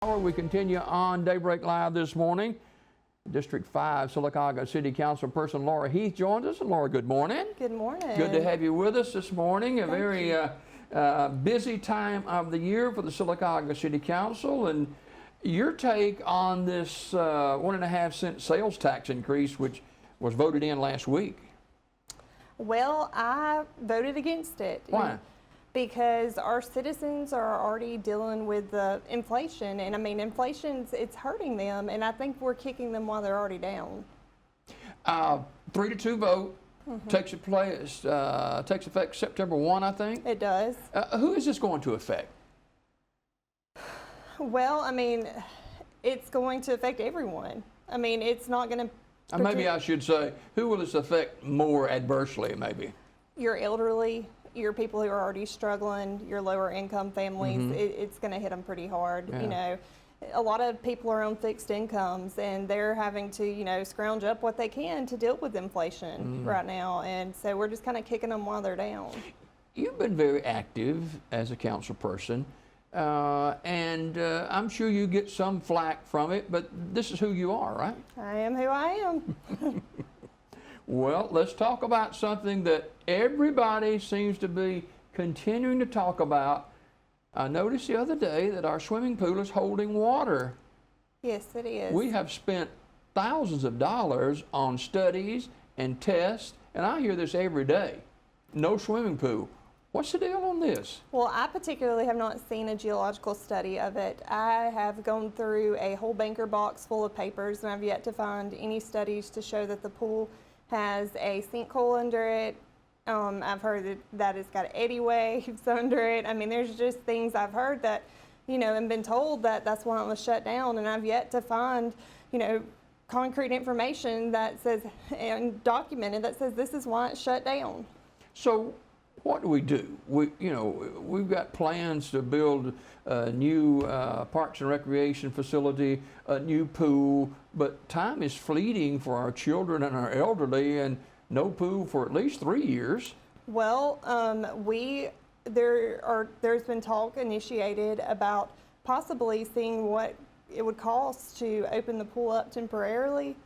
We continue on Daybreak Live this morning. District 5 Sylacauga City Council person Laura Heath joins us. And Laura, good morning. Good morning. Good to have you with us this morning. A very busy time of the year for the Sylacauga City Council. And your take on this 1.5 cent sales tax increase, which was voted in last week. Well, I voted against it. Why? Because our citizens are already dealing with the inflation, and I mean, it's hurting them, and I think we're kicking them while they're already down. 3-2 vote takes effect September 1, I think. It does. Who is this going to affect? Well, I mean, it's going to affect everyone. I mean, it's not going to. Maybe I should say, who will this affect more adversely, maybe? Your elderly, your people who are already struggling, your lower income families, it's going to hit them pretty hard. Yeah. You know, a lot of people are on fixed incomes, and they're having to, you know, scrounge up what they can to deal with inflation right now. And so we're just kind of kicking them while they're down. You've been very active as a council person, and I'm sure you get some flack from it, but this is who you are, right? I am who I am. Well, let's talk about something that everybody seems to be continuing to talk about. I noticed the other day that our swimming pool is holding water. Yes, it is. We have spent thousands of dollars on studies and tests, and I hear this every day. No swimming pool. What's the deal on this? Well, I particularly have not seen a geological study of it. I have gone through a whole banker box full of papers, and I've yet to find any studies to show that the pool has a sinkhole under it. I've heard that it's got eddy waves under it. I mean, there's just things I've heard that, you know, and been told that that's why it was shut down, and I've yet to find, you know, concrete information that says, and documented, that says this is why it's shut down. So what do? We've got plans to build a new Parks and Recreation facility, a new pool, but time is fleeting for our children and our elderly, and no pool for at least 3 years. Well, there's been talk initiated about possibly seeing what it would cost to open the pool up temporarily.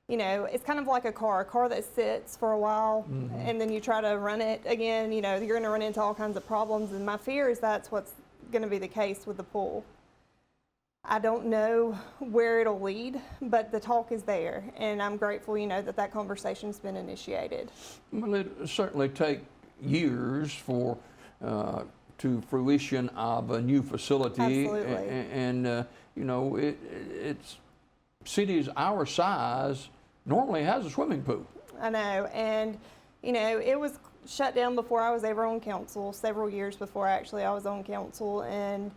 You know, it's kind of like a car that sits for a while, and then you try to run it again. You know, you're going to run into all kinds of problems, and my fear is that's what's going to be the case with the pool. I don't know where it'll lead, but the talk is there, and I'm grateful, you know, that conversation's been initiated. Well, it certainly take years for to fruition of a new facility. Absolutely. And you know, it's cities our size normally has a swimming pool. I know, and you know, it was shut down before I was ever on council, several years before actually I was on council, and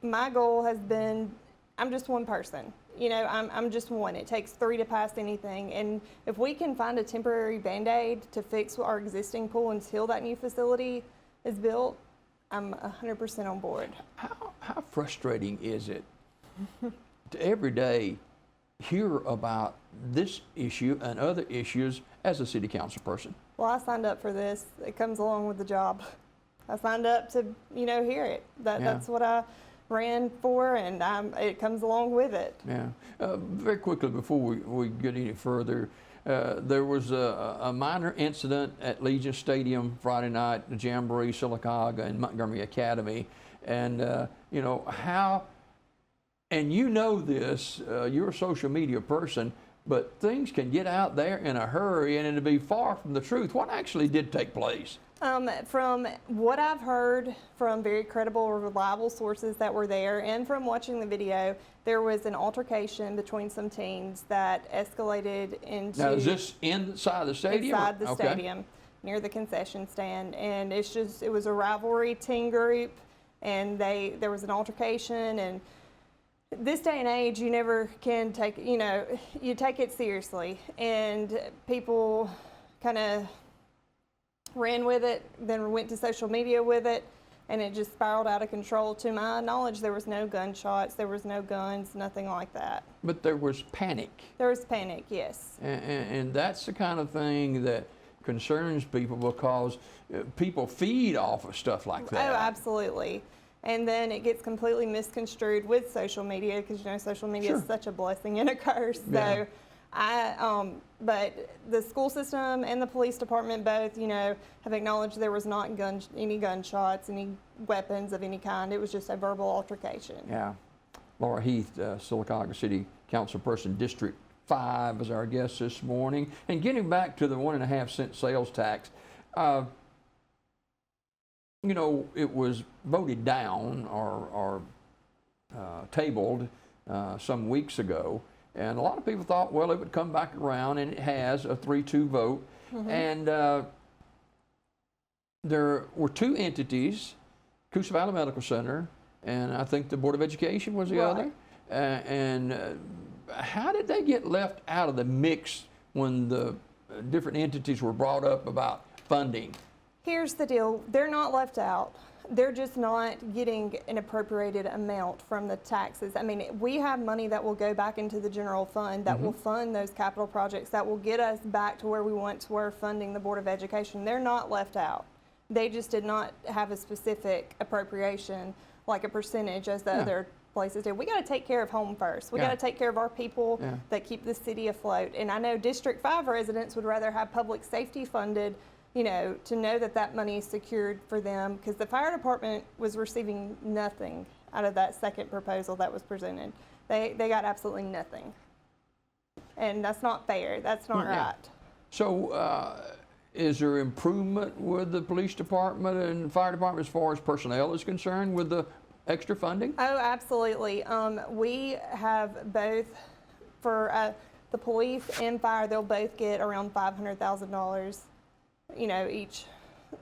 my goal has been, I'm just one person. You know, I'm just one. It takes 3 to pass anything, and if we can find a temporary Band-Aid to fix our existing pool until that new facility is built, I'm 100% on board. How frustrating is it to every day hear about this issue and other issues as a city council person? Well, I signed up for this. It comes along with the job. I signed up to, you know, hear it. That's what I ran for, and it comes along with it. Yeah. Very quickly before we get any further, there was a minor incident at Legion Stadium Friday night, the Jamboree, Sylacauga, and Montgomery Academy, and you know how. And you know this, you're a social media person, but things can get out there in a hurry and it'll be far from the truth. What actually did take place? From what I've heard from very credible, reliable sources that were there, and from watching the video, there was an altercation between some teens that escalated into... Now, is this inside the stadium? Inside the stadium, near the concession stand, and it was a rivalry teen group, and there was an altercation, and this day and age, you never can take, you know, you take it seriously, and people kind of ran with it, then went to social media with it, and it just spiraled out of control. To my knowledge, there was no gunshots, there was no guns, nothing like that. But there was panic. There was panic, yes. And that's the kind of thing that concerns people, because people feed off of stuff like that. Oh, absolutely. And then it gets completely misconstrued with social media, because you know social media is such a blessing and a curse. Yeah. So but the school system and the police department both, you know, have acknowledged there was not any gunshots, any weapons of any kind. It was just a verbal altercation. Yeah. Laura Heath, Sylacauga City Councilperson, District 5, is our guest this morning. And getting back to the 1.5 cent sales tax, you know, it was voted down or tabled some weeks ago. And a lot of people thought, well, it would come back around, and it has a 3-2 vote. And there were two entities, Coosa Valley Medical Center, and I think the Board of Education was the other. And how did they get left out of the mix when the different entities were brought up about funding? Here's the deal. They're not left out. They're just not getting an appropriated amount from the taxes. I mean, we have money that will go back into the general fund that will fund those capital projects, that will get us back to where we once were funding the Board of Education. They're not left out. They just did not have a specific appropriation, like a percentage as the other places did. We got to take care of home first. We got to take care of our people that keep the city afloat. And I know District 5 residents would rather have public safety funded, you know, to know that that money is secured for them, because the fire department was receiving nothing out of that second proposal that was presented. They got absolutely nothing. And that's not fair. That's not right. So is there improvement with the police department and fire department as far as personnel is concerned with the extra funding? Oh, absolutely. We have both, for the police and fire, they'll both get around $500,000, you know, each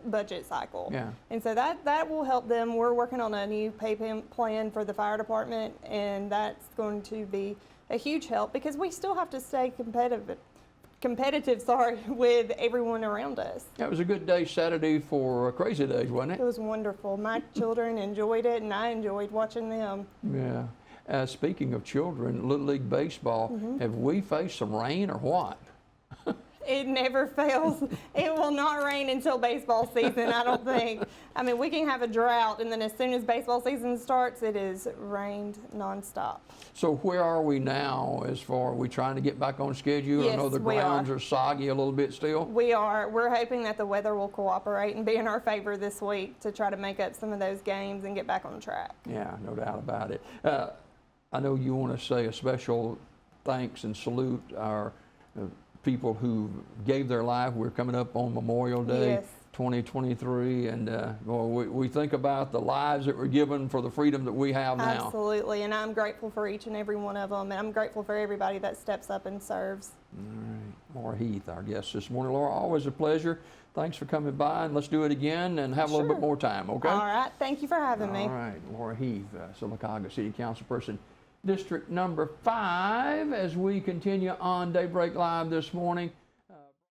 budget cycle. Yeah. And so that will help them. We're working on a new pay plan for the fire department, and that's going to be a huge help, because we still have to stay competitive, with everyone around us. That was a good day Saturday for Crazy Days, wasn't it? It was wonderful. My children enjoyed it, and I enjoyed watching them. Yeah. Speaking of children, Little League Baseball, have we faced some rain or what? It never fails. It will not rain until baseball season, I don't think. I mean, we can have a drought, and then as soon as baseball season starts, it is rained nonstop. So where are we now as far, are we trying to get back on schedule? Yes, I know the we grounds are are soggy a little bit still. We are. We're hoping that the weather will cooperate and be in our favor this week to try to make up some of those games and get back on track. Yeah, no doubt about it. I know you want to say a special thanks and salute our people who gave their life. We're coming up on Memorial Day 2023, and well, we think about the lives that were given for the freedom that we have now. Absolutely, and I'm grateful for each and every one of them, and I'm grateful for everybody that steps up and serves. All right, Laura Heath, our guest this morning. Laura, always a pleasure. Thanks for coming by, and let's do it again and have a little bit more time, okay? All right, thank you for having me. All right, Laura Heath, Sylacauga City Councilperson, District number 5, as we continue on Daybreak Live this morning.